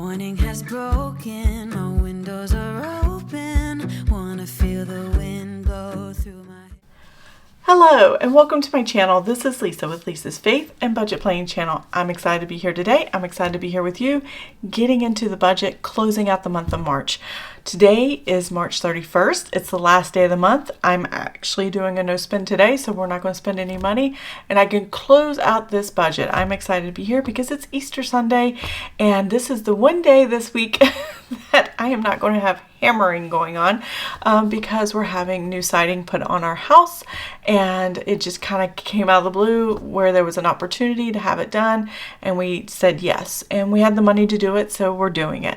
morning has broken, my windows are open, wanna feel the wind blow through my... Hello and welcome to my channel. This is Lisa with Lisa's Faith and Budget Planning channel. I'm excited to be here today. I'm excited to be here with you, getting into the budget, closing out the month of March. Today is March 31st. It's the last day of the month. I'm actually doing a no spend today, so we're not going to spend any money and I can close out this budget. I'm excited to be here because it's Easter Sunday and this is the one day this week that I am not going to have hammering going on because we're having new siding put on our house, and it just kind of came out of the blue where there was an opportunity to have it done and we said yes, and we had the money to do it, so we're doing it.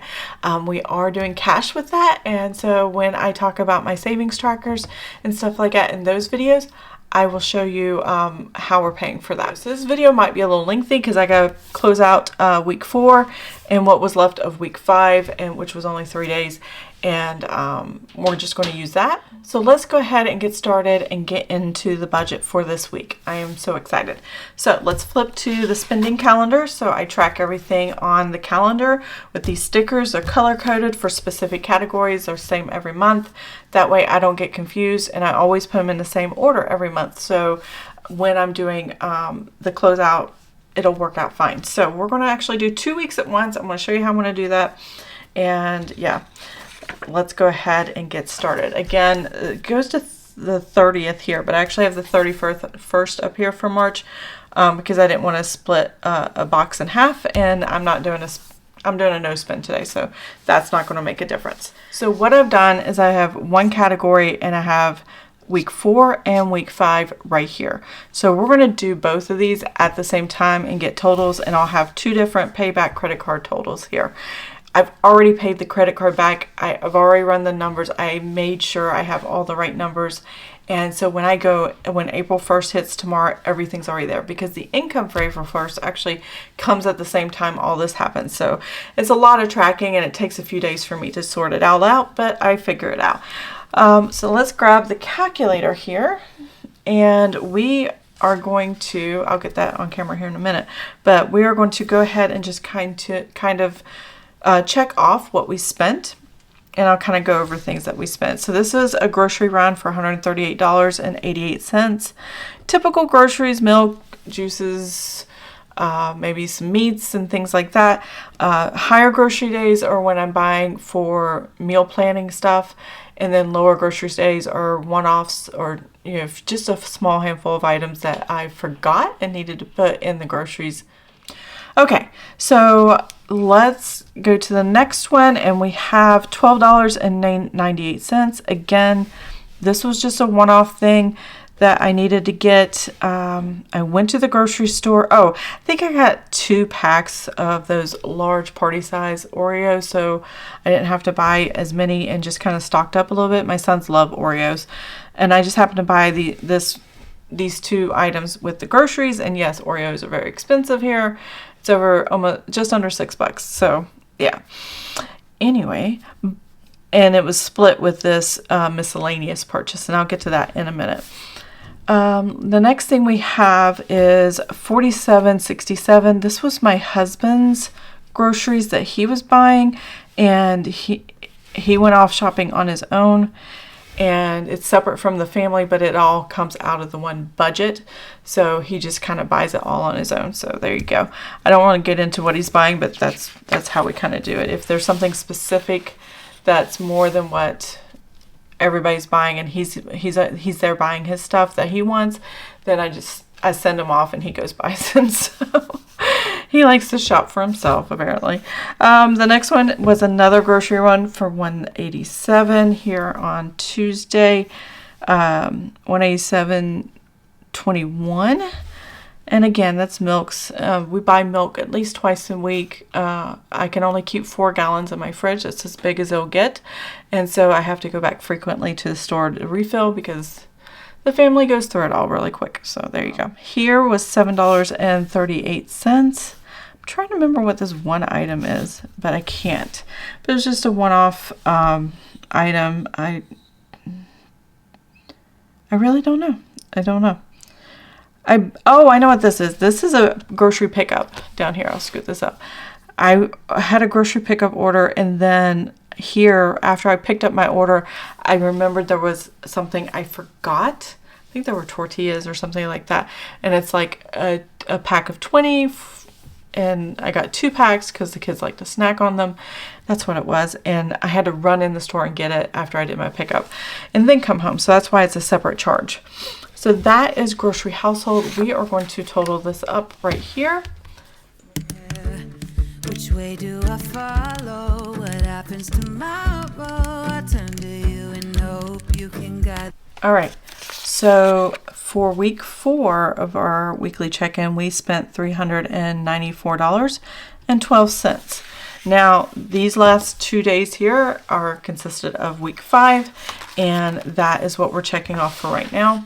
We are doing cash with that, and so when I talk about my savings trackers and stuff like that in those videos, I will show you how we're paying for that. So this video might be a little lengthy because I got to close out week 4 and what was left of week 5, and which was only 3 days, and we're just going to use that. So let's go ahead and get started and get into the budget for this week. I am so excited. So let's flip to the spending calendar. So I track everything on the calendar with these stickers. They're color coded for specific categories. They're same every month. That way I don't get confused, and I always put them in the same order every month. So when I'm doing the closeout, it'll work out fine. So we're going to actually do 2 weeks at once. I'm going to show you how I'm going to do that. And yeah, let's go ahead and get started. Again, it goes to the 30th here, but I actually have the 31st up here for March because I didn't want to split a box in half, and I'm doing a no spend today, so that's not going to make a difference. So what I've done is I have one category and I have week 4 and week 5 right here. So we're going to do both of these at the same time and get totals, and I'll have 2 different payback credit card totals here. I've already paid the credit card back. I've already run the numbers. I made sure I have all the right numbers. And so when April 1st hits tomorrow, everything's already there because the income for April 1st actually comes at the same time all this happens. So it's a lot of tracking and it takes a few days for me to sort it all out, but I figure it out. So let's grab the calculator here, and we are going to, I'll get that on camera here in a minute, but we are going to go ahead and just kind of check off what we spent, and I'll kind of go over things that we spent. So this is a grocery run for $138.88. Typical groceries, milk, juices, maybe some meats and things like that. Higher grocery days are when I'm buying for meal planning stuff, and then lower grocery days are one-offs, or just a small handful of items that I forgot and needed to put in the groceries. Okay, so let's go to the next one, and we have $12.98. Again, this was just a one-off thing that I needed to get. I went to the grocery store. Oh, I think I got 2 packs of those large party size Oreos, so I didn't have to buy as many and just kind of stocked up a little bit. My sons love Oreos, and I just happened to buy these 2 items with the groceries. And yes, Oreos are very expensive here. It's over just under $6. So yeah. Anyway, and it was split with this miscellaneous purchase, and I'll get to that in a minute. The next thing we have is $47.67. This was my husband's groceries that he was buying, and he went off shopping on his own, and it's separate from the family, but it all comes out of the one budget. So he just kind of buys it all on his own. So there you go. I don't want to get into what he's buying, but that's how we kind of do it. If there's something specific that's more than what everybody's buying, and he's there buying his stuff that he wants, then I send him off and he goes buys it. So he likes to shop for himself, apparently. The next one was another grocery run for $187 here on Tuesday, $187.21. And again, that's milks. We buy milk at least twice a week. I can only keep 4 gallons in my fridge. That's as big as it'll get. And so I have to go back frequently to the store to refill because the family goes through it all really quick. So there you go. Here was $7.38. I'm trying to remember what this one item is, but I can't. But it was just a one-off item. I really don't know. I don't know. I know what this is. This is a grocery pickup down here. I'll scoot this up. I had a grocery pickup order, and then here, after I picked up my order, I remembered there was something I forgot. I think there were tortillas or something like that. And it's like a pack of 20, and I got 2 packs because the kids like to snack on them. That's what it was. And I had to run in the store and get it after I did my pickup and then come home. So that's why it's a separate charge. So that is grocery household. We are going to total this up right here. Which way do I follow? What happens tomorrow? I turn to you and hope you can guide. All right. So for week 4 of our weekly check-in, we spent $394.12. Now, these last 2 days here are consisted of week 5, and that is what we're checking off for right now.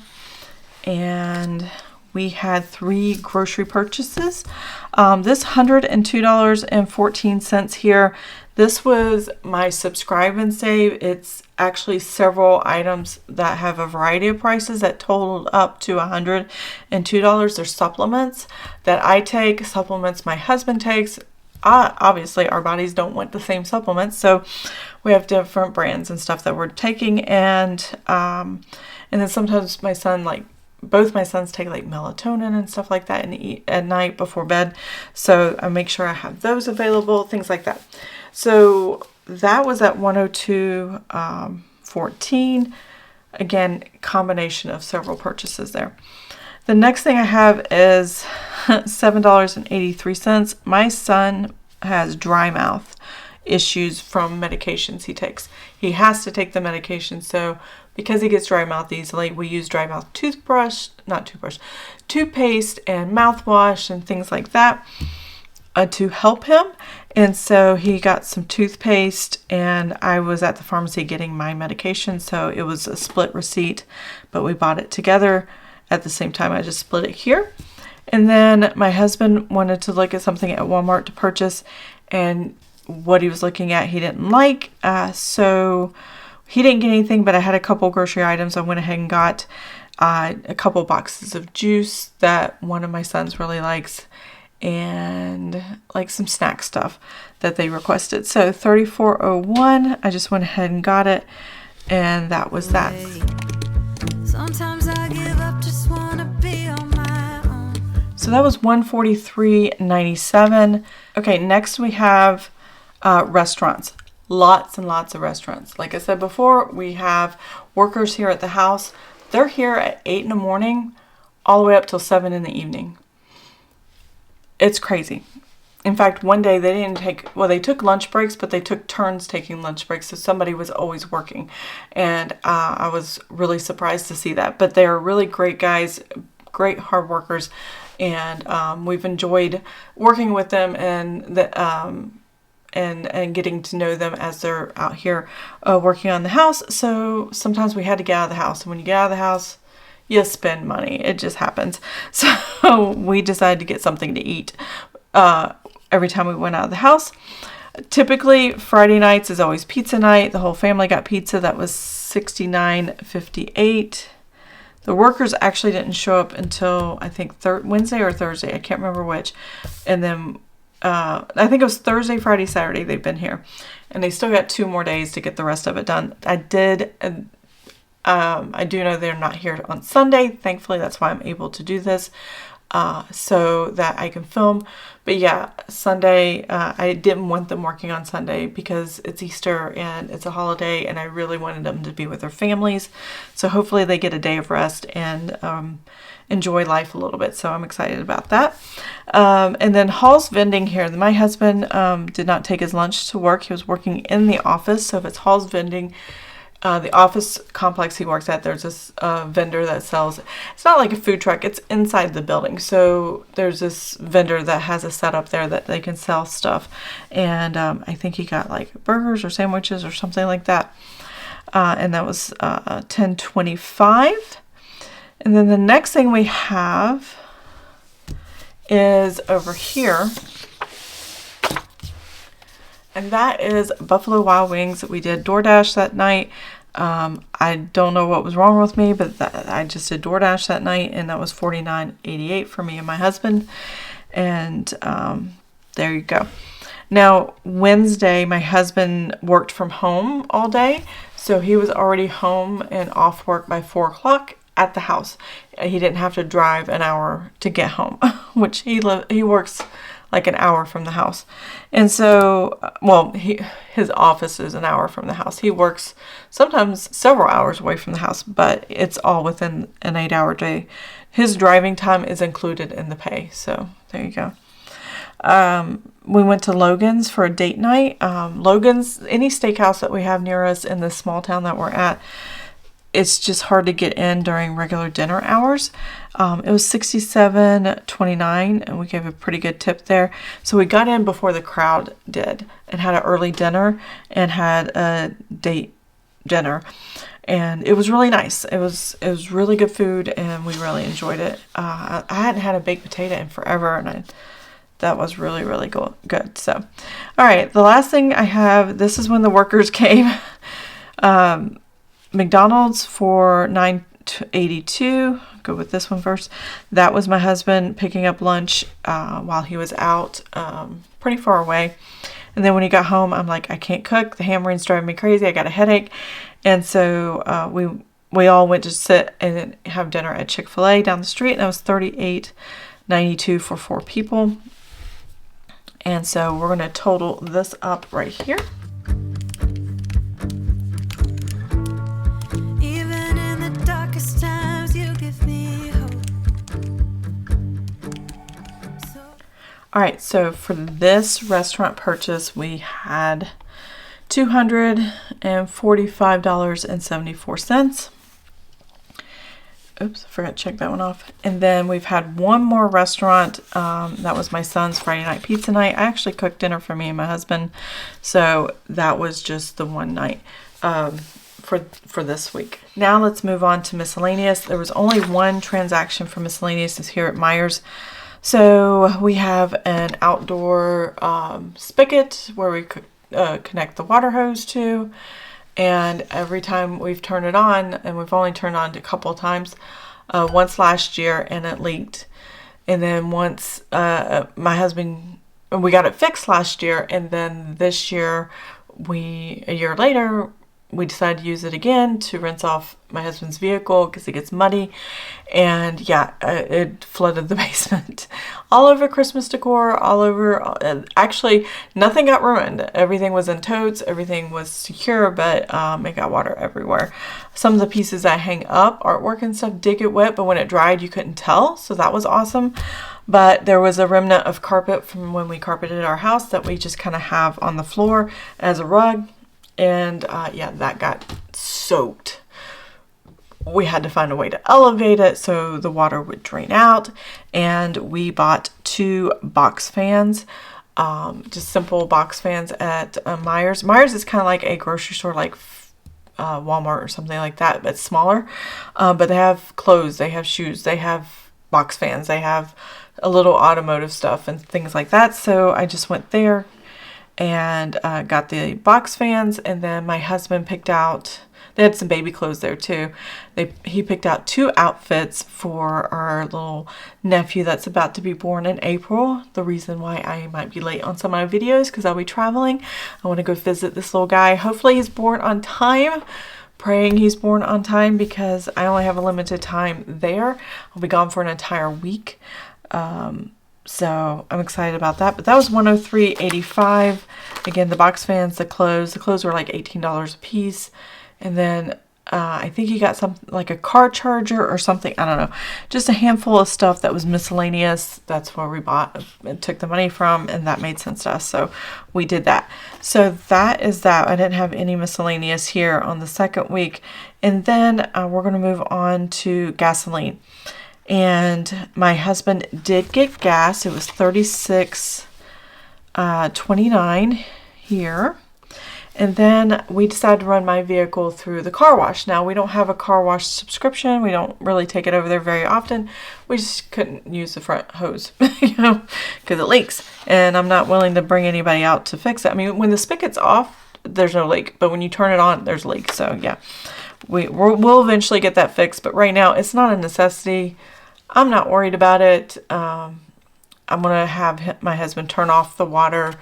And we had 3 grocery purchases. This $102.14 here, this was my subscribe and save. It's actually several items that have a variety of prices that totaled up to $102. They're supplements that I take, supplements my husband takes. Obviously, our bodies don't want the same supplements, so we have different brands and stuff that we're taking. And then sometimes both my sons take like melatonin and stuff like that and eat at night before bed. So I make sure I have those available, things like that. So that was at $102.14. Again, combination of several purchases there. The next thing I have is $7.83. My son has dry mouth issues from medications he takes. He has to take the medication, so because he gets dry mouth easily, we use dry mouth toothpaste and mouthwash and things like that to help him. And so he got some toothpaste, and I was at the pharmacy getting my medication, so it was a split receipt, but we bought it together at the same time. I just split it here. And then my husband wanted to look at something at Walmart to purchase, and what he was looking at he didn't like, so he didn't get anything, but I had a couple grocery items. I went ahead and got a couple boxes of juice that one of my sons really likes, and like some snack stuff that they requested. So $34.01, I just went ahead and got it, and that was that. Sometimes I give up, just wanna be on my own. So that was $143.97. Okay, next we have restaurants. Lots and lots of restaurants. Like I said before, we have workers here at the house. They're here at 8 in the morning all the way up till 7 in the evening. It's crazy. In fact, one day they took lunch breaks, but they took turns taking lunch breaks, so somebody was always working. And I was really surprised to see that. But they're really great guys, great hard workers, and we've enjoyed working with them and getting to know them as they're out here working on the house. So sometimes we had to get out of the house, and when you get out of the house, you spend money. It just happens. So we decided to get something to eat every time we went out of the house. Typically, Friday nights is always pizza night. The whole family got pizza. That was $69.58. The workers actually didn't show up until, I think, Wednesday or Thursday. I can't remember which. And then I think it was Thursday, Friday, Saturday they've been here. And they still got 2 more days to get the rest of it done. I do know they're not here on Sunday. Thankfully, that's why I'm able to do this, so that I can film. But yeah, Sunday, I didn't want them working on Sunday because it's Easter and it's a holiday, and I really wanted them to be with their families. So hopefully they get a day of rest and enjoy life a little bit. So I'm excited about that. And then Hall's Vending here. My husband did not take his lunch to work. He was working in the office. So if it's Hall's Vending, the office complex he works at, there's this vendor that sells, it's not like a food truck, it's inside the building. So there's this vendor that has a setup there that they can sell stuff. And I think he got like burgers or sandwiches or something like that. And that was $10.25. And then the next thing we have is over here. And that is Buffalo Wild Wings. We did DoorDash that night. I don't know what was wrong with me, but I just did DoorDash that night, and that was $49.88 for me and my husband. And there you go. Now, Wednesday, my husband worked from home all day, so he was already home and off work by 4 o'clock at the house. He didn't have to drive an hour to get home, which he works like an hour from the house. And so, well, his office is an hour from the house. He works sometimes several hours away from the house, but it's all within an 8-hour day. His driving time is included in the pay. So there you go. We went to Logan's for a date night. Logan's, any steakhouse that we have near us in this small town that we're at, it's just hard to get in during regular dinner hours. It was $67.29, and we gave a pretty good tip there. So we got in before the crowd did and had an early dinner and had a date dinner. And it was really nice. It was really good food, and we really enjoyed it. I hadn't had a baked potato in forever, and that was really, really good. So, all right, the last thing I have, this is when the workers came. McDonald's for $9.82. Go with this one first. That was my husband picking up lunch while he was out pretty far away. And then when he got home, I'm like, I can't cook. The hammering's driving me crazy. I got a headache. And so we all went to sit and have dinner at Chick-fil-A down the street. And that was $38.92 for 4 people. And so we're going to total this up right here. Even in the darkest times, you give me hope. All right, so for this restaurant purchase, we had $245.74. Oops, I forgot to check that one off. And then we've had one more restaurant. That was my son's Friday night pizza night. I actually cooked dinner for me and my husband. So that was just the one night for this week. Now let's move on to miscellaneous. There was only one transaction for miscellaneous is here at Meijer's. So we have an outdoor spigot where we could connect the water hose to. And every time we've turned it on, and we've only turned on a couple of times, once last year and it leaked. And then once my husband, we got it fixed last year. And then this year, a year later, we decided to use it again to rinse off my husband's vehicle because it gets muddy. And yeah, it flooded the basement. All over Christmas decor, all over. Actually, nothing got ruined. Everything was in totes. Everything was secure, but it got water everywhere. Some of the pieces that hang up, artwork and stuff, did get wet, but when it dried, you couldn't tell. So that was awesome. But there was a remnant of carpet from when we carpeted our house that we just kind of have on the floor as a rug. And yeah, that got soaked. We had to find a way to elevate it so the water would drain out. And we bought 2 box fans, just simple box fans at Meijer's. Meijer's is kind of like a grocery store, like Walmart or something like that, but smaller. But they have clothes, they have shoes, they have box fans, they have a little automotive stuff and things like that. So I just went there and got the box fans, and then my husband picked out, they had some baby clothes there too. He picked out 2 outfits for our little nephew that's about to be born in April. The reason why I might be late on some of my videos because I'll be traveling. I want to go visit this little guy. Hopefully he's born on time. Praying he's born on time because I only have a limited time there. I'll be gone for an entire week. So I'm excited about that. But that was $103.85. Again, the box fans, the clothes were like $18 a piece. And then I think he got something like a car charger or something. I don't know. Just a handful of stuff that was miscellaneous. That's where we bought and took the money from, and that made sense to us. So we did that. So that is that. I didn't have any miscellaneous here on the second week. And then we're going to move on to gasoline. And my husband did get gas. It was $36.29 here. And then we decided to run my vehicle through the car wash. Now, we don't have a car wash subscription. We don't really take it over there very often. We just couldn't use the front hose, because it leaks. And I'm not willing to bring anybody out to fix it. I mean, when the spigot's off, there's no leak. But when you turn it on, there's a leak. So, yeah, we'll eventually get that fixed. But right now, it's not a necessity. I'm not worried about it. I'm going to have my husband turn off the water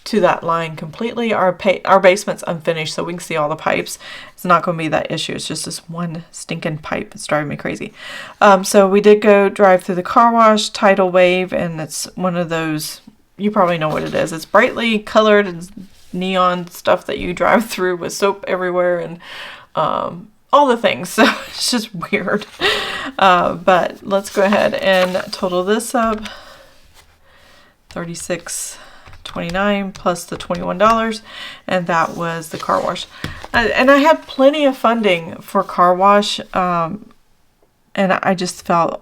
to that line completely. Our basement's unfinished, so we can see all the pipes. It's not going to be that issue. It's just this one stinking pipe. It's driving me crazy. So we did go drive through the car wash, Tidal Wave, and it's one of those, you probably know what it is. It's brightly colored and neon stuff that you drive through with soap everywhere and all the things. So it's just weird. But let's go ahead and total this up. $36.29 plus the $21, and that was the car wash. And I had plenty of funding for car wash, and I just felt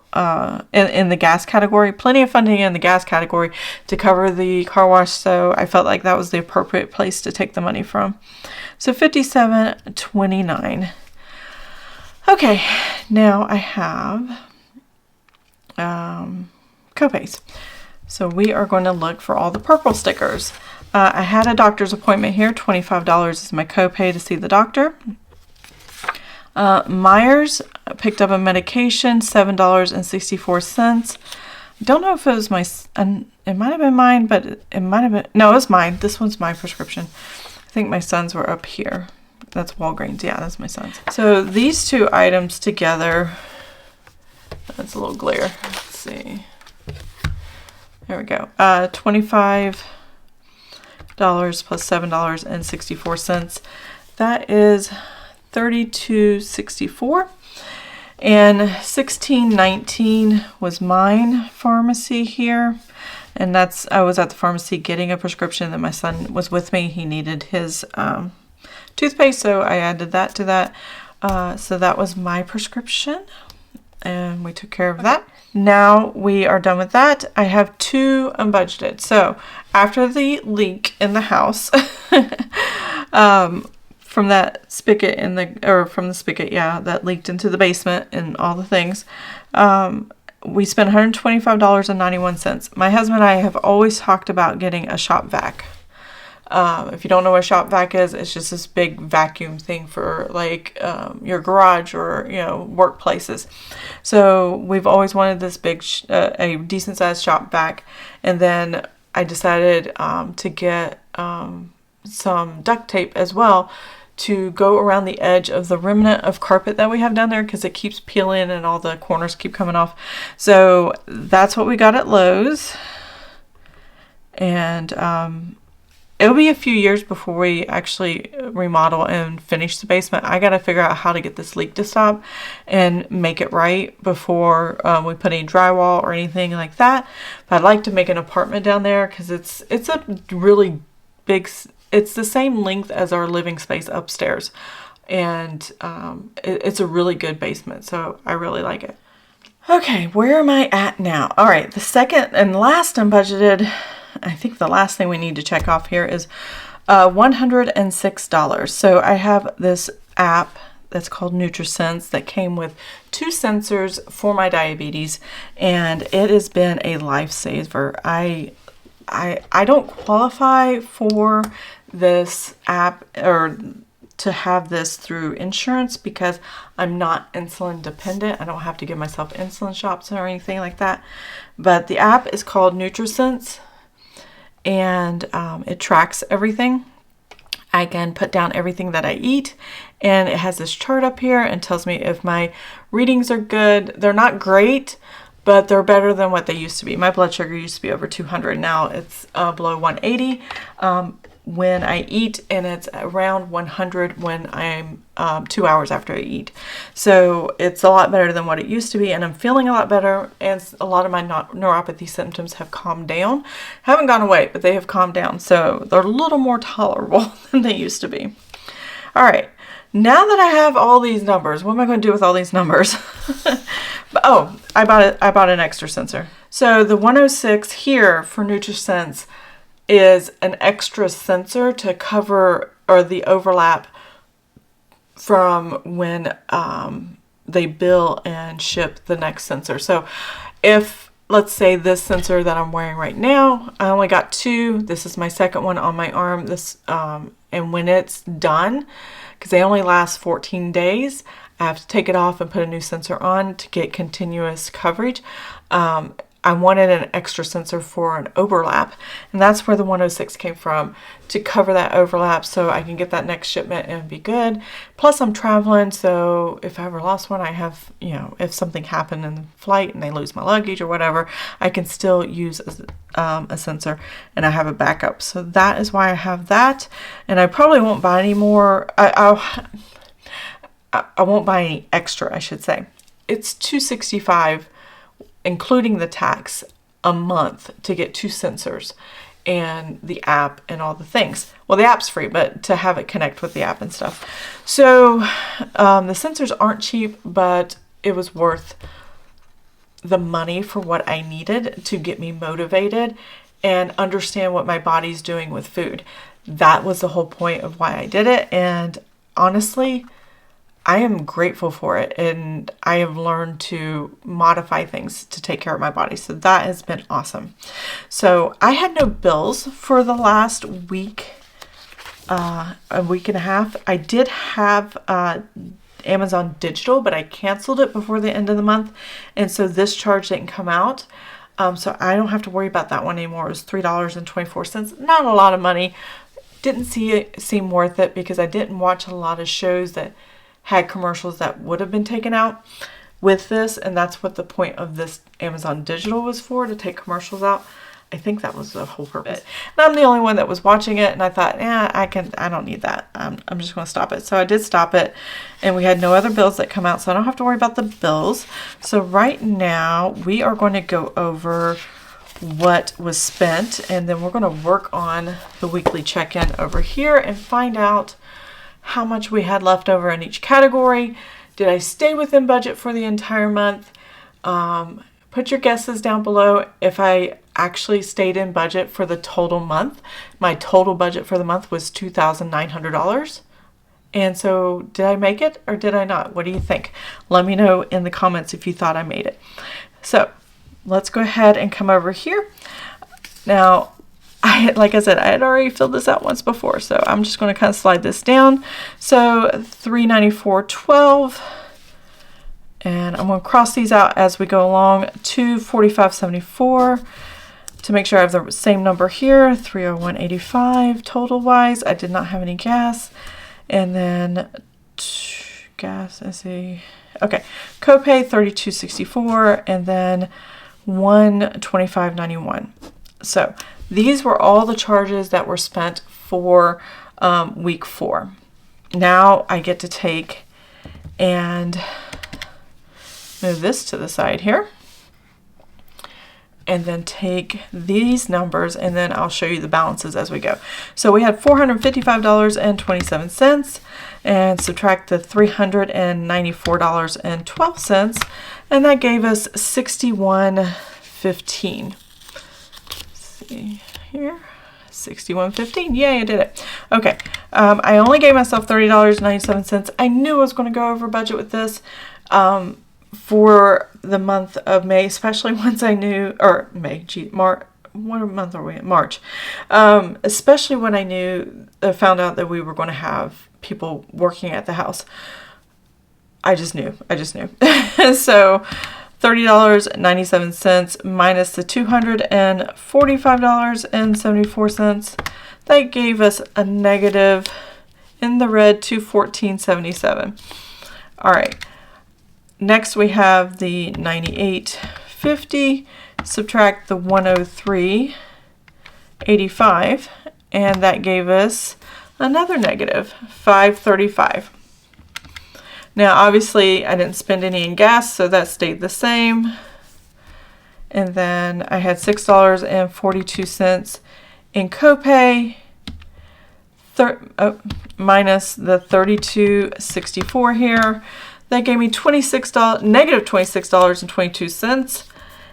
in the gas category, plenty of funding in the gas category to cover the car wash, so I felt like that was the appropriate place to take the money from. So $57.29. Okay, now I have copays. So we are going to look for all the purple stickers. I had a doctor's appointment here. $25 is my copay to see the doctor. Myers picked up a medication, $7.64. I don't know if it was my, it might have been mine, but it might have been, no, it was mine. This one's my prescription. I think my son's were up here. That's Walgreens. Yeah, that's my son's. So these two items together, that's a little glare. Let's see. There we go. $25 plus $7.64. That is $32.64. And $16.19 was mine pharmacy here. And that's, I was at the pharmacy getting a prescription that my son was with me. He needed his toothpaste, so I added that to that. So that was my prescription, and we took care of that. Now we are done with that. I have two unbudgeted. So after the leak in the house, from that spigot in the, or from the spigot, yeah, that leaked into the basement and all the things, we spent $125.91. My husband and I have always talked about getting a shop vac. If you don't know what a shop vac is, it's just this big vacuum thing for like your garage or, you know, workplaces. So we've always wanted this big, a decent sized shop vac. And then I decided to get some duct tape as well to go around the edge of the remnant of carpet that we have down there, because it keeps peeling and all the corners keep coming off. So that's what we got at Lowe's. And it'll be a few years before we actually remodel and finish the basement. I got to figure out how to get this leak to stop and make it right before we put any drywall or anything like that. But I'd like to make an apartment down there, because it's a really big, it's the same length as our living space upstairs. And it's a really good basement, so I really like it. Okay, where am I at now? All right, the second and last unbudgeted, I think the last thing we need to check off here is $106. So I have this app that's called NutriSense that came with 2 sensors for my diabetes, and it has been a lifesaver. I don't qualify for this app or to have this through insurance because I'm not insulin dependent. I don't have to give myself insulin shots or anything like that. But the app is called NutriSense, and it tracks everything. I can put down everything that I eat, and it has this chart up here and tells me if my readings are good. They're not great, but they're better than what they used to be. My blood sugar used to be over 200. Now it's below 180 when I eat, and it's around 100 when I'm 2 hours after I eat. So it's a lot better than what it used to be, and I'm feeling a lot better, and a lot of my neuropathy symptoms have calmed down. Haven't gone away, but they have calmed down, so they're a little more tolerable than they used to be. All right, now that I have all these numbers, what am I going to do with all these numbers? Oh, I bought an extra sensor. So the 106 here for NutriSense is an extra sensor to cover or the overlap from when they bill and ship the next sensor. So if, let's say, this sensor that I'm wearing right now, I only got 2. This is my second one on my arm. This and when it's done, because they only last 14 days, I have to take it off and put a new sensor on to get continuous coverage. I wanted an extra sensor for an overlap, and that's where the 106 came from, to cover that overlap so I can get that next shipment and be good. Plus I'm traveling, so if I ever lost one, I have, if something happened in the flight and they lose my luggage or whatever, I can still use a sensor and I have a backup. So that is why I have that, and I probably won't buy any more. I won't buy any extra, I should say. It's $265 including the tax a month to get 2 sensors and the app and all the things. Well, the app's free, but to have it connect with the app and stuff. So the sensors aren't cheap, but it was worth the money for what I needed to get me motivated and understand what my body's doing with food. That was the whole point of why I did it. And honestly, I am grateful for it, and I have learned to modify things to take care of my body. So that has been awesome. So I had no bills for the last week, a week and a half. I did have Amazon Digital, but I canceled it before the end of the month. And so this charge didn't come out. So I don't have to worry about that one anymore. It was $3.24. Not a lot of money. Didn't seem worth it because I didn't watch a lot of shows that had commercials that would have been taken out with this, and that's what the point of this Amazon Digital was for, to take commercials out. I think that was the whole purpose. And I'm the only one that was watching it, and I thought, I don't need that. I'm just going to stop it. So I did stop it, and we had no other bills that come out, so I don't have to worry about the bills. So right now we are going to go over what was spent, and then we're going to work on the weekly check-in over here and find out how much we had left over in each category. Did I stay within budget for the entire month? Put your guesses down below if I actually stayed in budget for the total month. My total budget for the month was $2,900. And so did I make it or did I not? What do you think? Let me know in the comments if you thought I made it. So let's go ahead and come over here. Now, like I said, I had already filled this out once before, so I'm just going to kind of slide this down. So $394.12, and I'm going to cross these out as we go along. $245.74 to make sure I have the same number here. $301.85 total wise. I did not have any gas, and then gas. I see. Okay, copay $32.64, and then $125.91. So these were all the charges that were spent for week 4. Now I get to take and move this to the side here, and then take these numbers, and then I'll show you the balances as we go. So we had $455.27 and subtract the $394.12, and that gave us $61.15. Here, $61.15. Yay, I did it. Okay, I only gave myself $30.97. I knew I was going to go over budget with this for the month of May, especially once I knew, or May, March. What month are we in? March. Especially when I found out that we were going to have people working at the house. I just knew. So $30.97 minus the $245.74. That gave us a negative in the red $214.77. All right. Next we have the $98.50. Subtract the $103.85, and that gave us another negative $5.35. Now, obviously, I didn't spend any in gas, so that stayed the same. And then I had $6.42 in copay, minus the $32.64 here. That gave me negative $26.22.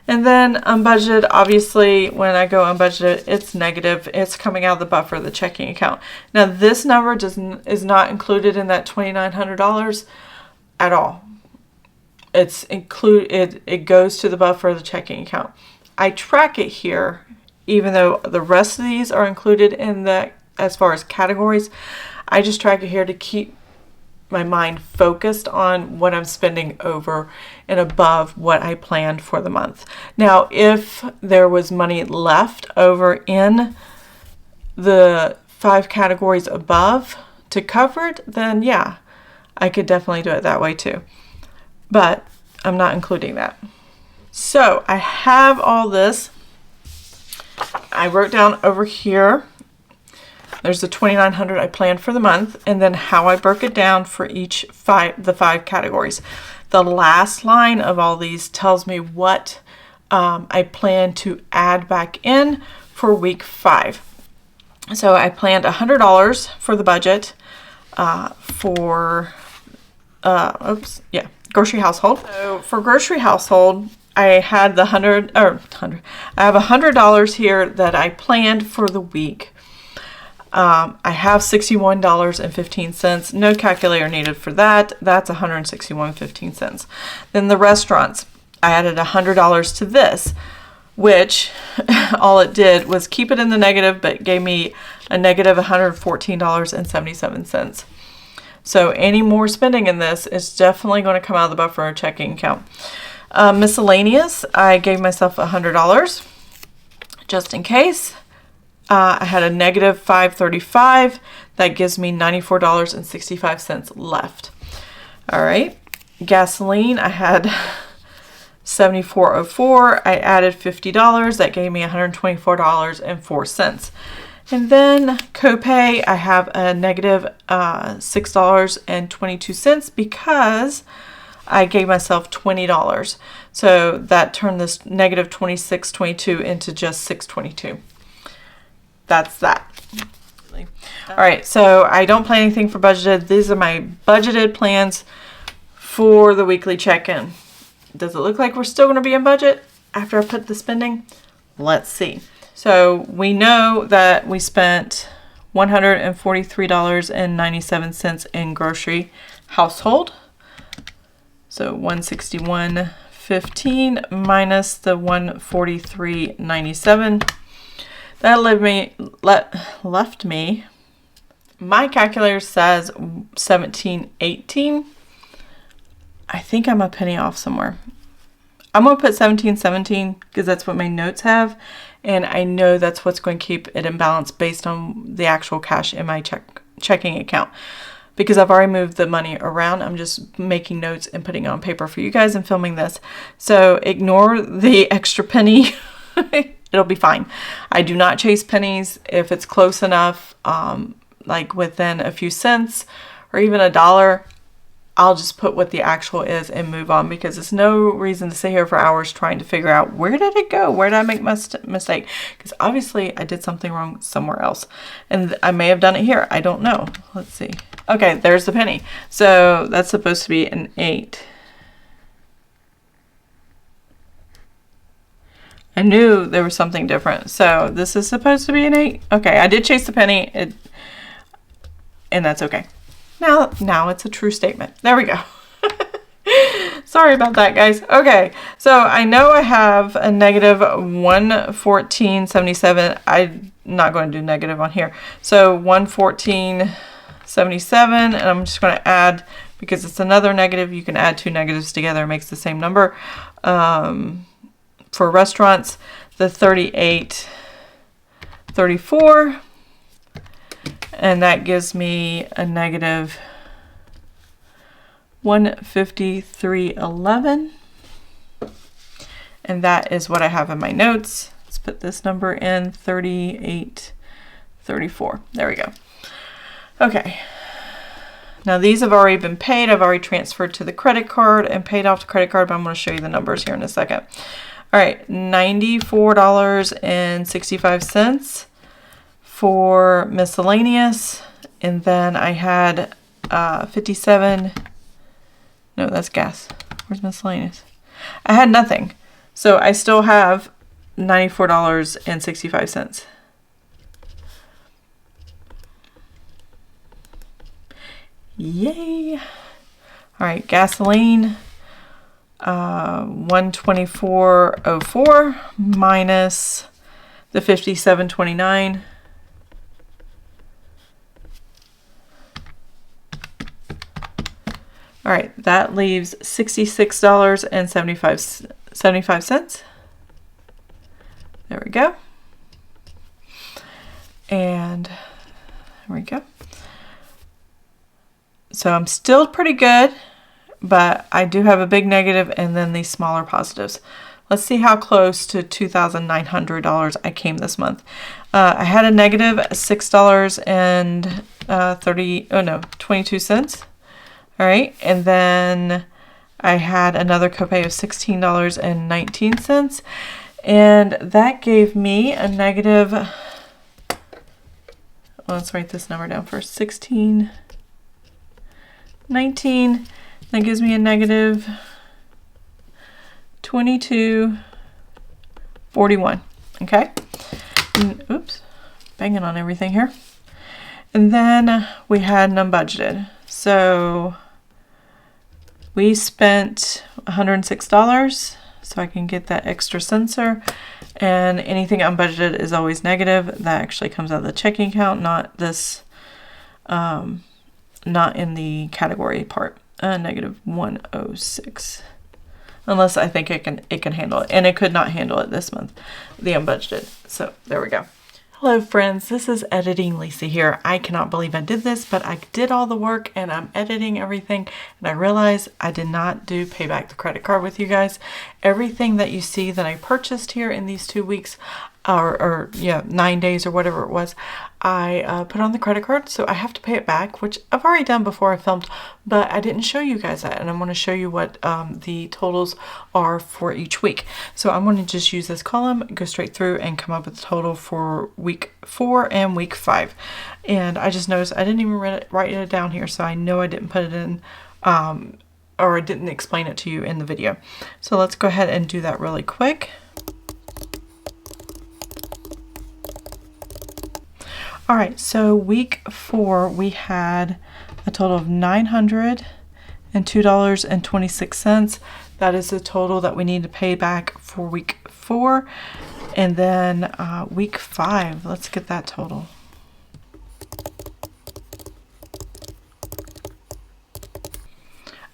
And then unbudgeted, obviously, when I go unbudgeted, it's negative. It's coming out of the buffer of the checking account. Now, this number is not included in that $2,900 at all. It goes to the buffer of the checking account. I track it here, even though the rest of these are included in the, as far as categories. I just track it here to keep my mind focused on what I'm spending over and above what I planned for the month. Now, if there was money left over in the 5 categories above to cover it, then yeah, I could definitely do it that way too. But I'm not including that. So I have all this. I wrote down over here, there's the $2,900 I planned for the month, and then how I broke it down for each the 5 categories. The last line of all these tells me what I plan to add back in for week 5. So I planned $100 for the budget for grocery household. So for grocery household, I had I have $100 here that I planned for the week. I have $61.15. No calculator needed for that. That's $161.15. Then the restaurants, I added $100 to this, which all it did was keep it in the negative, but gave me a negative $114.77. So any more spending in this is definitely going to come out of the buffer checking account. Miscellaneous, I gave myself $100 just in case. I had a negative $535. That gives me $94.65 left. All right. Gasoline, I had $74.04. I added $50. That gave me $124.04. And then copay, I have a negative $6.22 because I gave myself $20. So that turned this negative $26.22 into just $6.22. That's that. All right, so I don't plan anything for budgeted. These are my budgeted plans for the weekly check-in. Does it look like we're still going to be in budget after I put the spending? Let's see. So we know that we spent $143.97 in grocery household. So $161.15 minus the $143.97. That left me, my calculator says $17.18. I think I'm a penny off somewhere. I'm going to put $17.17 because that's what my notes have. And I know that's what's going to keep it in balance based on the actual cash in my checking account. Because I've already moved the money around. I'm just making notes and putting it on paper for you guys and filming this. So ignore the extra penny. It'll be fine. I do not chase pennies. If it's close enough, like within a few cents or even $1, I'll just put what the actual is and move on, because there's no reason to sit here for hours trying to figure out where did it go? Where did I make my mistake? Because obviously I did something wrong somewhere else. And I may have done it here. I don't know. Let's see. Okay, there's the penny. So that's supposed to be an 8. I knew there was something different. So this is supposed to be an 8. Okay, I did chase the penny, and that's okay. Now it's a true statement. There we go. Sorry about that, guys. Okay, so I know I have a negative 114.77. I'm not going to do negative on here. So 114.77, and I'm just going to add, because it's another negative, you can add 2 negatives together, it makes the same number. For restaurants, the 38.34, and that gives me a negative 153.11, and that is what I have in my notes. Let's put this number in, 38.34. There we go. Okay. Now these have already been paid. I've already transferred to the credit card and paid off the credit card, but I'm going to show you the numbers here in a second. All right, $94.65 for miscellaneous, and then I had 57. No, that's gas. Where's miscellaneous? I had nothing, so I still have $94.65. Yay! All right, gasoline. 124.04 minus the 57.29. All right, that leaves $66.75. There we go. And there we go. So I'm still pretty good, but I do have a big negative and then these smaller positives. Let's see how close to $2,900 I came this month. I had a negative $6.22. All right, and then I had another copay of $16.19, and that gave me a negative. Well, let's write this number down first. 16.19. That gives me a negative 22.41. Okay. And, oops, banging on everything here. And then we had unbudgeted. So we spent $106, so I can get that extra sensor. And anything unbudgeted is always negative. That actually comes out of the checking account, not this, not in the category part. Negative 106. Unless I think it can handle it, and it could not handle it this month, the unbudgeted. So there we go. Hello friends, this is Editing Lisa here. I cannot believe I did this, but I did all the work and I'm editing everything, and I realized I did not do pay back the credit card with you guys. Everything that you see that I purchased here in these 2 weeks, or 9 days or whatever it was, I put on the credit card, so I have to pay it back, which I've already done before I filmed, but I didn't show you guys that, and I'm going to show you what the totals are for each week. So I'm going to just use this column, go straight through, and come up with the total for week 4 and week 5. And I just noticed I didn't even write it down here, so I know I didn't put it in, or I didn't explain it to you in the video. So let's go ahead and do that really quick. All right, so week 4, we had a total of $902.26. That is the total that we need to pay back for week 4. And then week 5, let's get that total.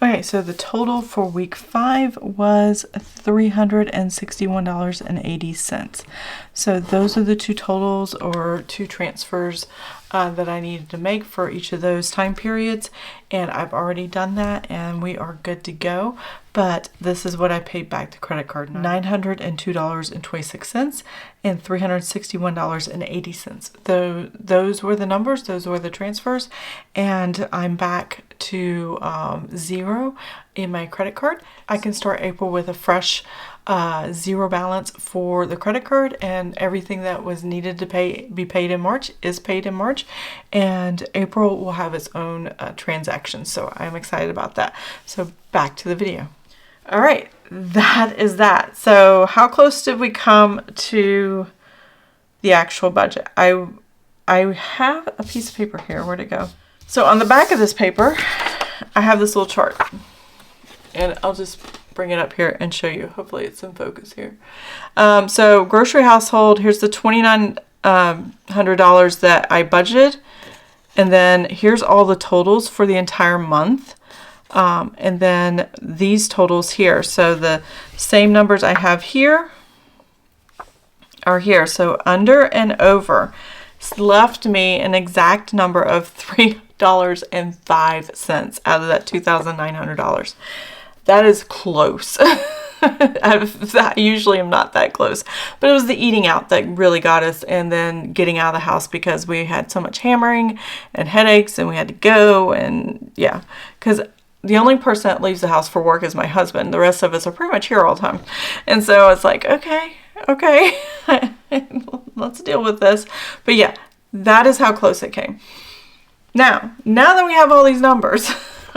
Okay, so the total for week 5 was $361.80. So those are the two totals, or two transfers that I needed to make for each of those time periods, and I've already done that and we are good to go. But this is what I paid back the credit card: $902.26 and $361.80. Those were the numbers, those were the transfers, and I'm back to zero in my credit card. I can start April with a fresh zero balance for the credit card, and everything that was needed to be paid in March is paid in March, and April will have its own transactions. So I'm excited about that. So back to the video. All right, that is that. So how close did we come to the actual budget? I have a piece of paper here. Where'd it go? So on the back of this paper, I have this little chart, and I'll just bring it up here and show you. Hopefully it's in focus here. So grocery household, here's the $2,900 that I budgeted, and then here's all the totals for the entire month. And then these totals here. So the same numbers I have here are here. So under and over left me an exact number of $3.05 out of that $2,900. That is close. I usually am not that close, but it was the eating out that really got us, and then getting out of the house because we had so much hammering and headaches and we had to go, and yeah, because the only person that leaves the house for work is my husband. The rest of us are pretty much here all the time. And so it's like, okay, let's deal with this. But yeah, that is how close it came. Now that we have all these numbers,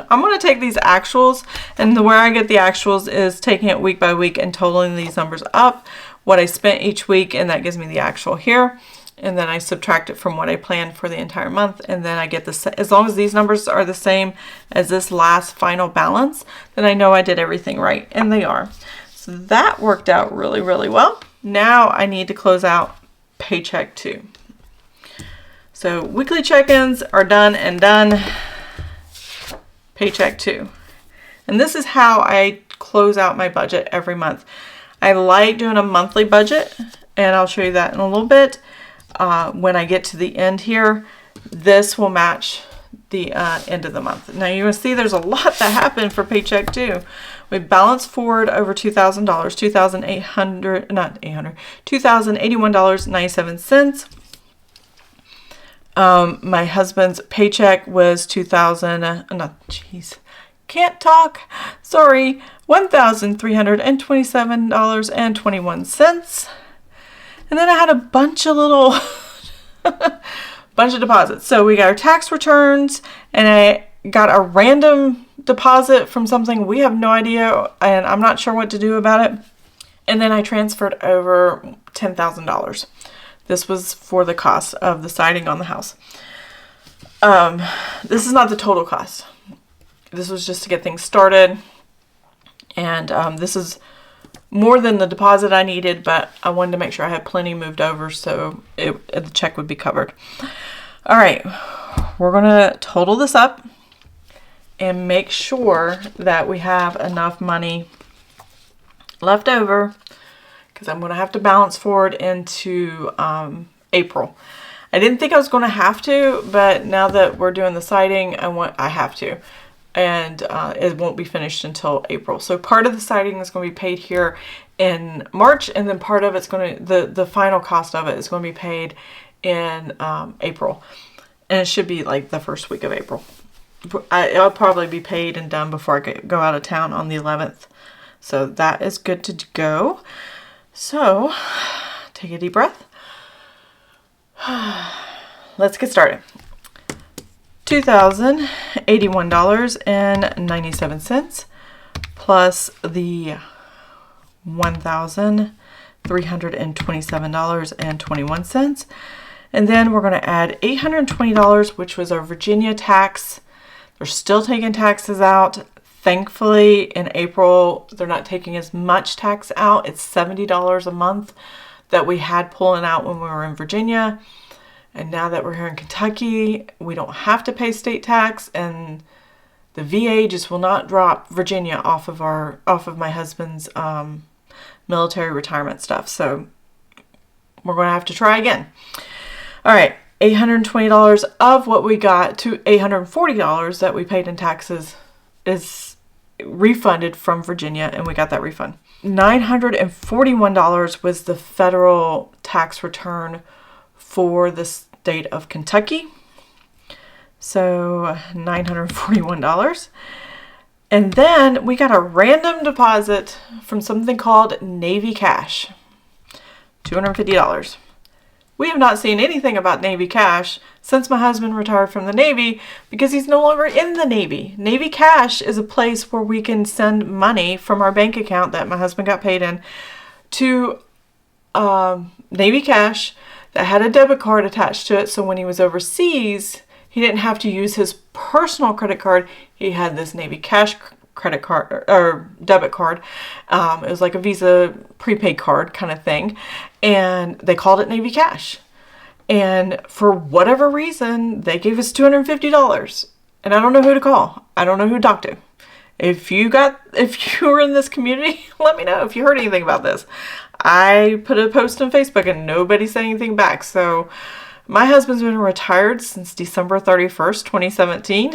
I'm going to take these actuals, and where I get the actuals is taking it week by week and totaling these numbers up, what I spent each week, and that gives me the actual here. And then I subtract it from what I planned for the entire month, and then I get this. As long as these numbers are the same as this last final balance, then I know I did everything right, and they are. So that worked out really, really well. Now I need to close out paycheck 2. So weekly check-ins are done and done. Paycheck 2. And this is how I close out my budget every month. I like doing a monthly budget, and I'll show you that in a little bit. When I get to the end here, this will match the end of the month. Now you will see there's a lot that happened for paycheck too. We balanced forward over $2,000, $2,081.97. My husband's paycheck was $1,327.21. And then I had a bunch of little bunch of deposits. So we got our tax returns, and I got a random deposit from something we have no idea, and I'm not sure what to do about it. And then I transferred over $10,000. This was for the cost of the siding on the house. This is not the total cost. This was just to get things started. And this is more than the deposit I needed, but I wanted to make sure I had plenty moved over so the check would be covered. All right, we're going to total this up and make sure that we have enough money left over, because I'm going to have to balance forward into April. I didn't think I was going to have to, but now that we're doing the siding, I have to. And it won't be finished until April. So part of the siding is going to be paid here in March, and then part of it's going to, the final cost of it is going to be paid in April. And it should be like the first week of April. It'll probably be paid and done before I go out of town on the 11th. So that is good to go. So take a deep breath. Let's get started. $2,081.97 plus the $1,327.21. And then we're going to add $820, which was our Virginia tax. They're still taking taxes out. Thankfully, in April, they're not taking as much tax out. It's $70 a month that we had pulling out when we were in Virginia. And now that we're here in Kentucky, we don't have to pay state tax, and the VA just will not drop Virginia off of my husband's military retirement stuff. So we're going to have to try again. All right, $820 of what we got to $840 that we paid in taxes is refunded from Virginia, and we got that refund. $941 was the federal tax return for the state of Kentucky. So $941. And then we got a random deposit from something called Navy Cash. $250. We have not seen anything about Navy Cash since my husband retired from the Navy, because he's no longer in the Navy. Navy Cash is a place where we can send money from our bank account that my husband got paid in to Navy Cash that had a debit card attached to it. So when he was overseas, he didn't have to use his personal credit card. He had this Navy Cash credit card or debit card. It was like a Visa prepaid card kind of thing. And they called it Navy Cash. And for whatever reason, they gave us $250. And I don't know who to call. I don't know who to talk to. If you were in this community, let me know if you heard anything about this. I put a post on Facebook and nobody said anything back. So my husband's been retired since December 31st, 2017.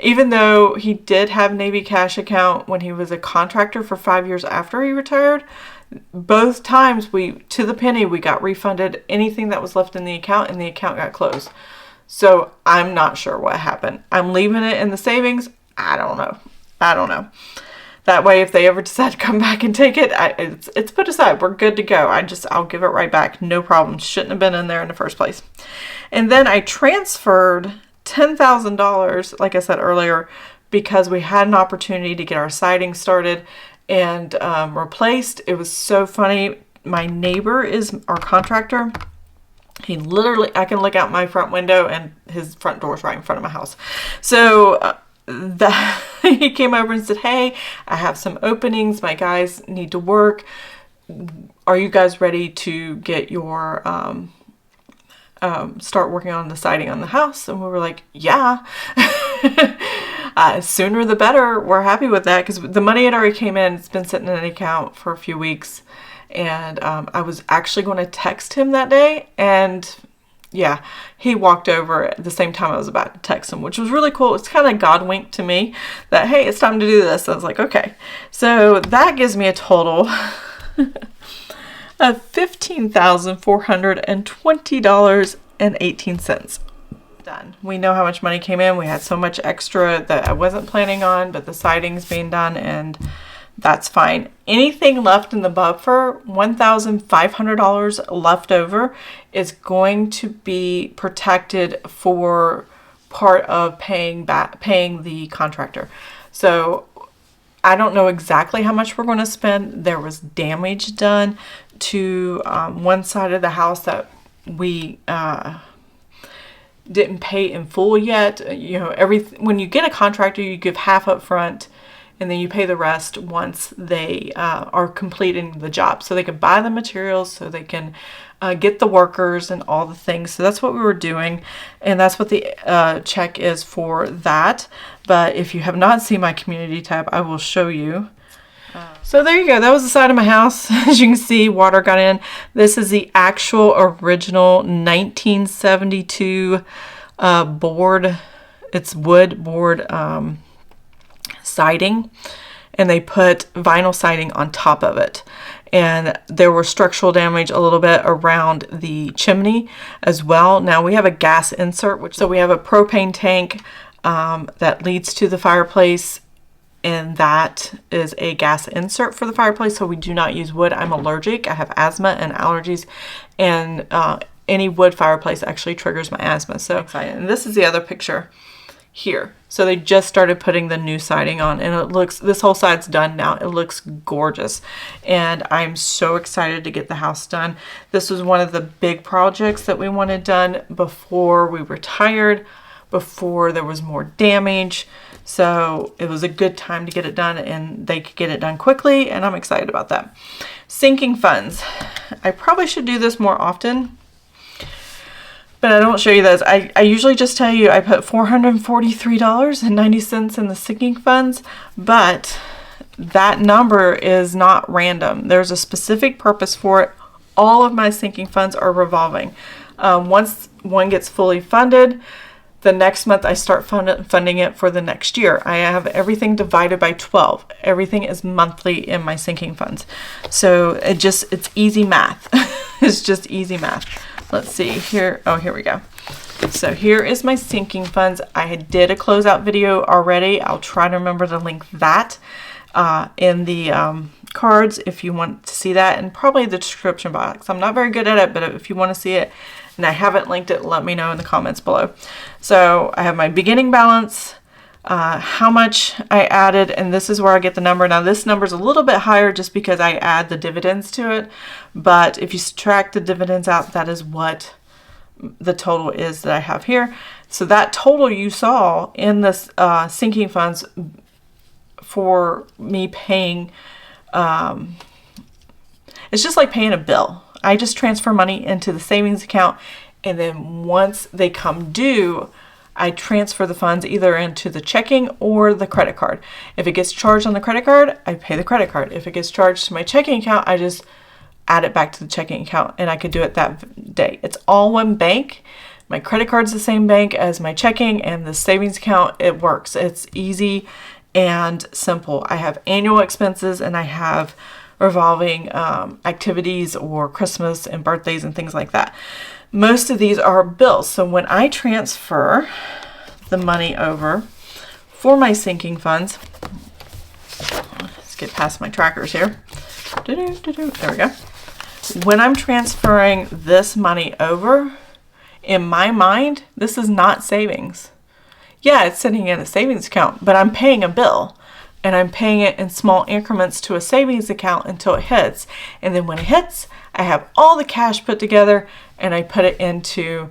Even though he did have Navy Cash account when he was a contractor for 5 years after he retired, both times to the penny, we got refunded anything that was left in the account, and the account got closed. So I'm not sure what happened. I'm leaving it in the savings. I don't know. That way, if they ever decide to come back and take it, it's put aside. We're good to go. I'll give it right back. No problem. Shouldn't have been in there in the first place. And then I transferred $10,000, like I said earlier, because we had an opportunity to get our siding started and replaced. It was so funny. My neighbor is our contractor. He literally, I can look out my front window and his front door's right in front of my house. So he came over and said, "Hey, I have some openings. My guys need to work. Are you guys ready to get your start working on the siding on the house?" And we were like, "Yeah." Sooner the better. We're happy with that because the money had already came in. It's been sitting in an account for a few weeks. And I was actually going to text him that day. And yeah, he walked over at the same time I was about to text him, which was really cool. It's kind of God winked to me that, hey, it's time to do this. I was like, okay. So that gives me a total of $15,420.18. Done. We know how much money came in. We had so much extra that I wasn't planning on, but the siding's being done and that's fine. Anything left in the buffer, $1,500 left over, is going to be protected for part of paying the contractor. So I don't know exactly how much we're going to spend. There was damage done to one side of the house that we didn't pay in full yet. You know, when you get a contractor, you give half up front and then you pay the rest once they are completing the job. So they can buy the materials, so they can get the workers and all the things. So that's what we were doing. And that's what the check is for that. But if you have not seen my community tab, I will show you. So there you go. That was the side of my house. As you can see, water got in. This is the actual original 1972 board. It's wood board siding, and they put vinyl siding on top of it. And there was structural damage a little bit around the chimney as well. Now we have a gas insert, so we have a propane tank that leads to the fireplace, and that is a gas insert for the fireplace. So we do not use wood. I'm allergic. I have asthma and allergies, and any wood fireplace actually triggers my asthma. So, and this is the other picture here. So they just started putting the new siding on, and this whole side's done now. It looks gorgeous, and I'm so excited to get the house done. This was one of the big projects that we wanted done before we retired, before there was more damage. So it was a good time to get it done, and they could get it done quickly, and I'm excited about that. Sinking funds. I probably should do this more often, but I don't show you those. I usually just tell you I put $443.90 in the sinking funds, but that number is not random. There's a specific purpose for it. All of my sinking funds are revolving. Once one gets fully funded, the next month I start funding it for the next year. I have everything divided by 12. Everything is monthly in my sinking funds. So it's easy math. It's just easy math. Let's see here. Oh, here we go. So here is my sinking funds. I did a closeout video already. I'll try to remember to link that in the cards if you want to see that, and probably the description box. I'm not very good at it, but if you want to see it and I haven't linked it, let me know in the comments below. So I have my beginning balance, how much I added, and this is where I get the number. Now this number is a little bit higher just because I add the dividends to it, but if you subtract the dividends out, that is what the total is that I have here. So that total you saw in this sinking funds for me paying, it's just like paying a bill. I just transfer money into the savings account, and then once they come due, I transfer the funds either into the checking or the credit card. If it gets charged on the credit card, I pay the credit card. If it gets charged to my checking account, I just add it back to the checking account, and I could do it that day. It's all one bank. My credit card's the same bank as my checking, and the savings account, it works. It's easy and simple. I have annual expenses, and I have revolving activities or Christmas and birthdays and things like that. Most of these are bills. So when I transfer the money over for my sinking funds, let's get past my trackers here. There we go. When I'm transferring this money over, in my mind, this is not savings. Yeah, it's sitting in a savings account, but I'm paying a bill. And I'm paying it in small increments to a savings account until it hits. And then when it hits, I have all the cash put together and I put it into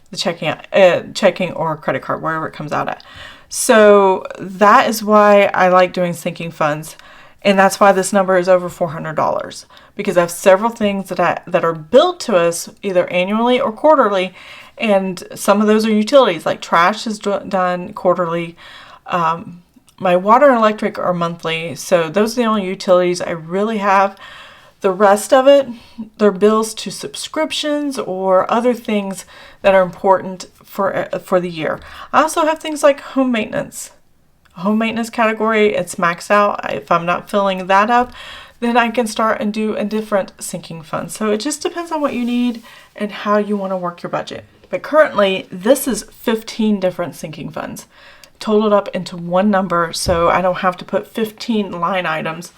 the checking or credit card, wherever it comes out at. So that is why I like doing sinking funds. And that's why this number is over $400, because I have several things that are billed to us either annually or quarterly. And some of those are utilities, like trash is done quarterly. My water and electric are monthly, so those are the only utilities I really have. The rest of it, they're bills to subscriptions or other things that are important for the year. I also have things like home maintenance. Home maintenance category, it's maxed out. If I'm not filling that up, then I can start and do a different sinking fund. So it just depends on what you need and how you want to work your budget. But currently, this is 15 different sinking funds totaled up into one number, so I don't have to put 15 line items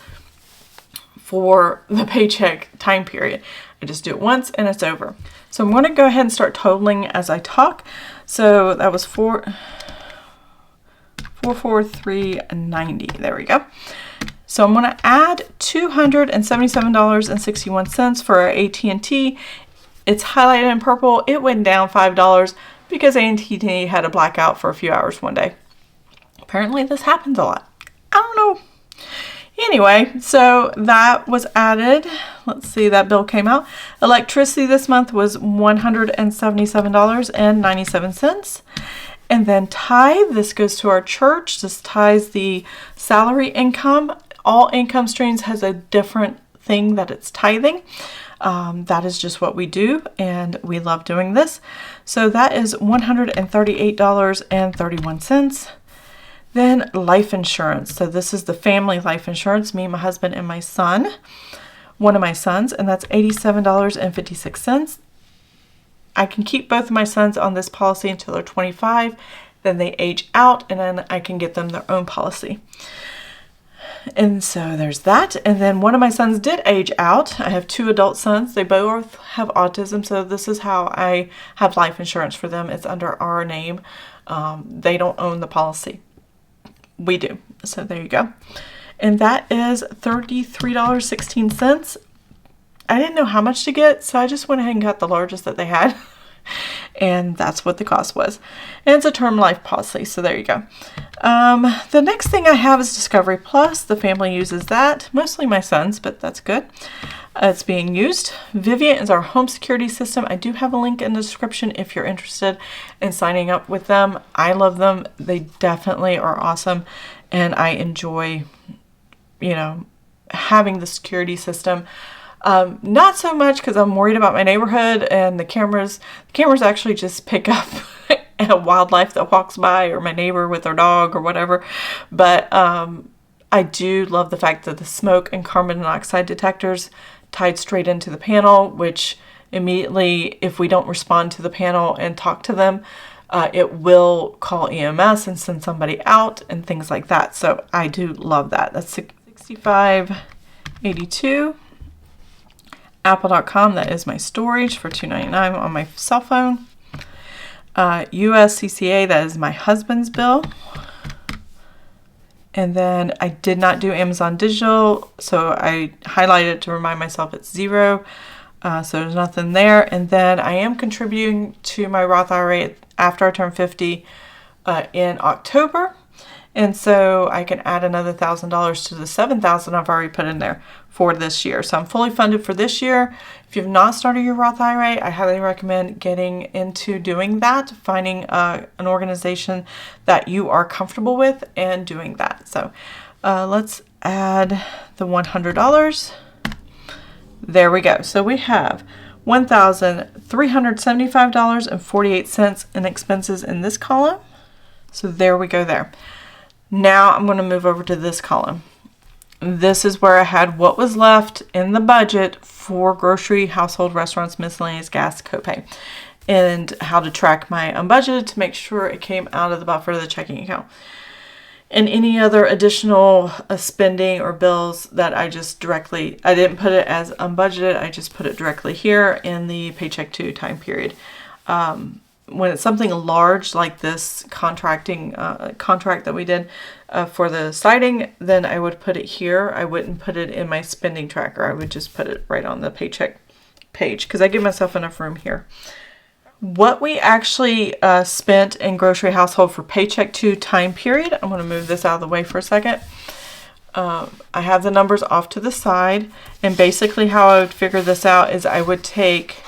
for the paycheck time period. I just do it once and it's over. So I'm going to go ahead and start totaling as I talk. So that was 443.90. There we go. So I'm going to add $277.61 for our AT&T. It's highlighted in purple. It went down $5 because AT&T had a blackout for a few hours one day. Apparently this happens a lot. I don't know. Anyway, so that was added. Let's see, that bill came out. Electricity this month was $177.97. And then tithe, this goes to our church. This ties the salary income. All income streams has a different thing that it's tithing. That is just what we do, and we love doing this. So that is $138.31. Then life insurance. So this is the family life insurance, me, my husband, and my son, one of my sons, and that's $87.56. I can keep both of my sons on this policy until they're 25, then they age out, and then I can get them their own policy. And so there's that. And then one of my sons did age out. I have two adult sons. They both have autism, so this is how I have life insurance for them. It's under our name. They don't own the policy. We do. So there you go. And that is $33.16. I didn't know how much to get, so I just went ahead and got the largest that they had. And that's what the cost was. And it's a term life policy, so there you go. The next thing I have is Discovery Plus. The family uses that, mostly my sons, but that's good. It's being used. Vivint is our home security system. I do have a link in the description if you're interested in signing up with them. I love them. They definitely are awesome, and I enjoy, having the security system. Not so much because I'm worried about my neighborhood and the cameras. The cameras actually just pick up wildlife that walks by, or my neighbor with their dog or whatever. But I do love the fact that the smoke and carbon monoxide detectors tied straight into the panel, which immediately, if we don't respond to the panel and talk to them, it will call EMS and send somebody out and things like that. So I do love that. That's $65.82. Apple.com, that is my storage for $2.99 on my cell phone. USCCA, that is my husband's bill. And then I did not do Amazon Digital, so I highlighted it to remind myself it's zero. So there's nothing there. And then I am contributing to my Roth IRA after I turn 50 in October. And so I can add another $1,000 to the $7,000 I've already put in there for this year. So I'm fully funded for this year. If you've not started your Roth IRA, I highly recommend getting into doing that, finding an organization that you are comfortable with and doing that. So let's add the $100. There we go. So we have $1,375.48 in expenses in this column. So there we go there. Now I'm going to move over to this column. This is where I had what was left in the budget for grocery, household, restaurants, miscellaneous, gas, copay, and how to track my unbudgeted to make sure it came out of the buffer of the checking account. And any other additional spending or bills that I didn't put it as unbudgeted, I just put it directly here in the paycheck 2 time period. When it's something large like this contract that we did for the siding, then I would put it here. I wouldn't put it in my spending tracker. I would just put it right on the paycheck page because I give myself enough room here. What we actually spent in grocery household for paycheck 2 time period, I'm going to move this out of the way for a second. I have the numbers off to the side, and basically how I would figure this out is I would take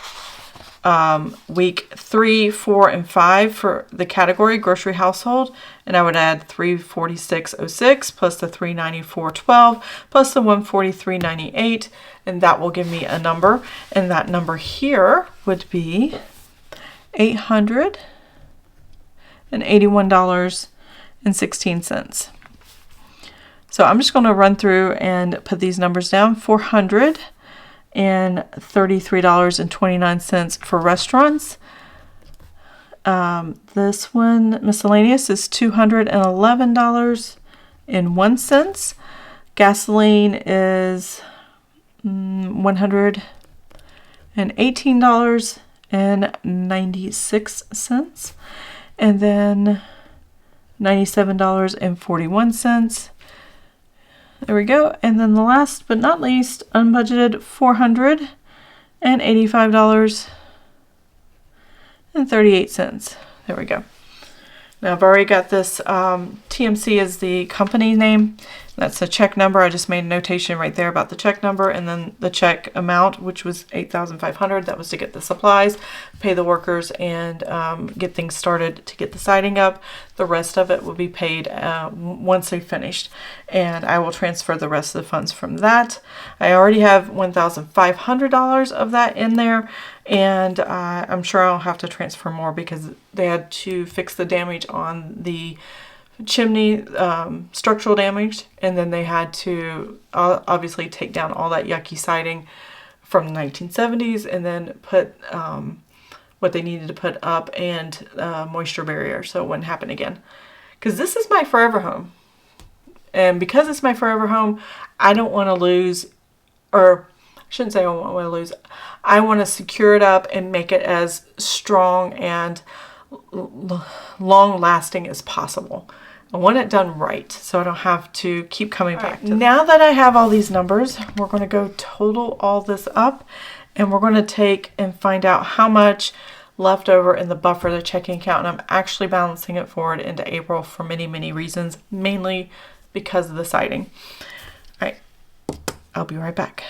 week 3, 4, and 5 for the category grocery household, and I would add $346.06 plus the $394.12 plus the $143.98, and that will give me a number, and that number here would be $881.16. So I'm just going to run through and put these numbers down. $433.29 for restaurants. This one, miscellaneous, is $211.01. Gasoline is $118.96. And then $97.41. There we go. And then the last but not least, unbudgeted, $485.38. There we go. Now I've already got this, TMC is the company name. That's the check number. I just made a notation right there about the check number, and then the check amount, which was $8,500. That was to get the supplies, pay the workers, and get things started to get the siding up. The rest of it will be paid once they're finished, and I will transfer the rest of the funds from that. I already have $1,500 of that in there, and I'm sure I'll have to transfer more because they had to fix the damage on the chimney, structural damage, and then they had to obviously take down all that yucky siding from the 1970s and then put what they needed to put up, and moisture barrier so it wouldn't happen again. Because this is my forever home, and because it's my forever home, I don't want to lose, or I shouldn't say I don't want to lose, I want to secure it up and make it as strong and long lasting as possible. I want it done right so I don't have to keep coming back to now that I have all these numbers, we're going to go total all this up, and we're going to take and find out how much left over in the buffer, the checking account, and I'm actually balancing it forward into April for many reasons, mainly because of the siding. All right, I'll be right back.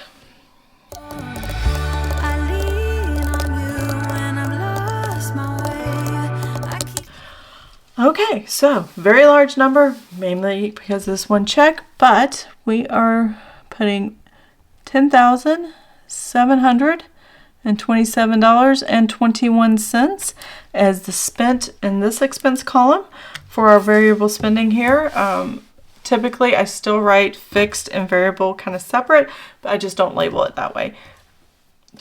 Okay, so very large number, mainly because of this one check, but we are putting $10,727.21 as the spent in this expense column for our variable spending here. Typically, I still write fixed and variable kind of separate, but I just don't label it that way.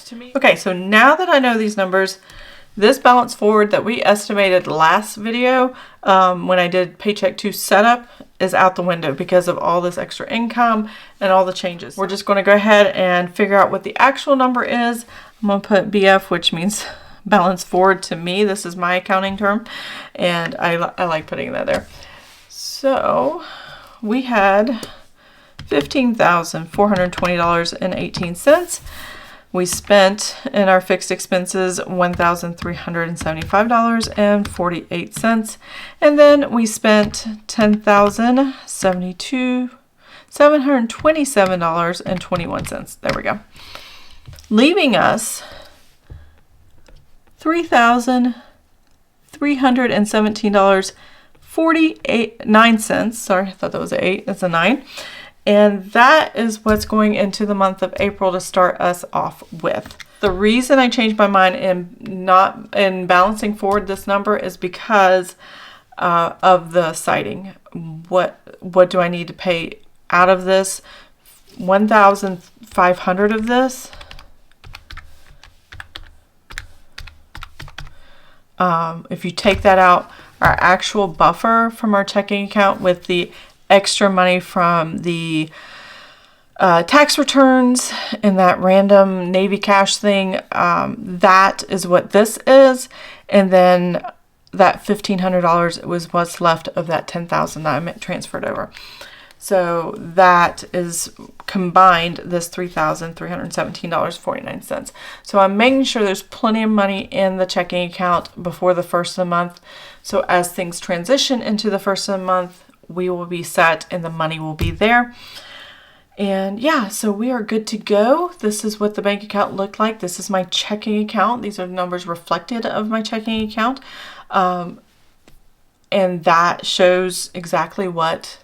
To me. Okay, so now that I know these numbers, this balance forward that we estimated last video when I did paycheck 2 setup is out the window because of all this extra income and all the changes. We're just going to go ahead and figure out what the actual number is. I'm going to put BF, which means balance forward to me. This is my accounting term, and I like putting that there. So we had $15,420.18. We spent in our fixed expenses $1,375.48, and then we spent $10,727.21. There we go. Leaving us $3,317.49. Sorry, I thought that was an 8. That's a 9. And that is what's going into the month of April to start us off with. The reason I changed my mind in balancing forward this number is because of the siding. What do I need to pay out of this? $1,500 of this. If you take that out, our actual buffer from our checking account with the extra money from the tax returns and that random Navy cash thing, that is what this is. And then that $1,500 was what's left of that $10,000 that I transferred over. So that is combined this $3,317.49. So I'm making sure there's plenty of money in the checking account before the first of the month. So as things transition into the first of the month, we will be set and the money will be there. And yeah, so we are good to go. This is what the bank account looked like. This is my checking account. These are numbers reflected of my checking account. And that shows exactly what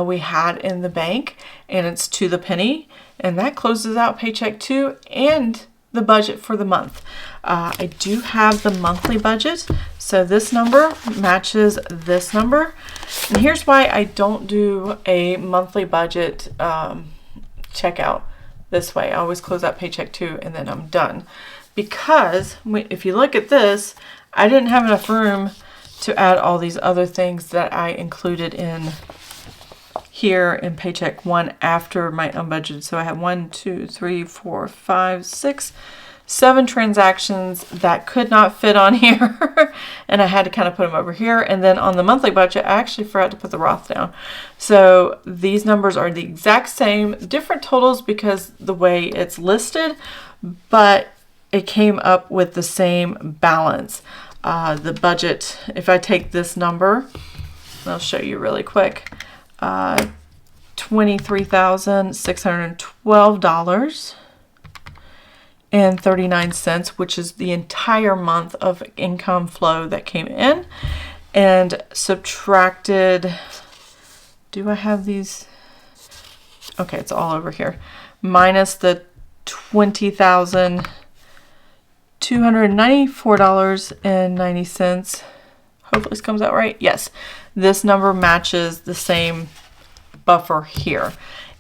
we had in the bank, and it's to the penny. And that closes out paycheck 2 and the budget for the month. I do have the monthly budget, so this number matches this number. And here's why I don't do a monthly budget checkout this way. I always close out paycheck 2 and then I'm done. Because if you look at this, I didn't have enough room to add all these other things that I included in here in paycheck 1 after my unbudgeted. So I have 1, 2, 3, 4, 5, 6, 7 transactions that could not fit on here. And I had to kind of put them over here. And then on the monthly budget, I actually forgot to put the Roth down. So these numbers are the exact same, different totals because the way it's listed, but it came up with the same balance. The budget, if I take this number, I'll show you really quick. $23,612.39, which is the entire month of income flow that came in, and subtracted, do I have these? Okay, it's all over here. Minus the $20,294.90. Hopefully this comes out right. Yes, this number matches the same buffer here.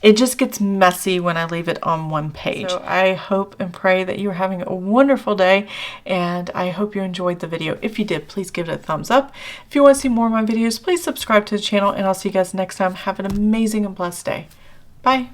It just gets messy when I leave it on one page. So I hope and pray that you're having a wonderful day, and I hope you enjoyed the video. If you did, please give it a thumbs up. If you want to see more of my videos, please subscribe to the channel, and I'll see you guys next time. Have an amazing and blessed day. Bye.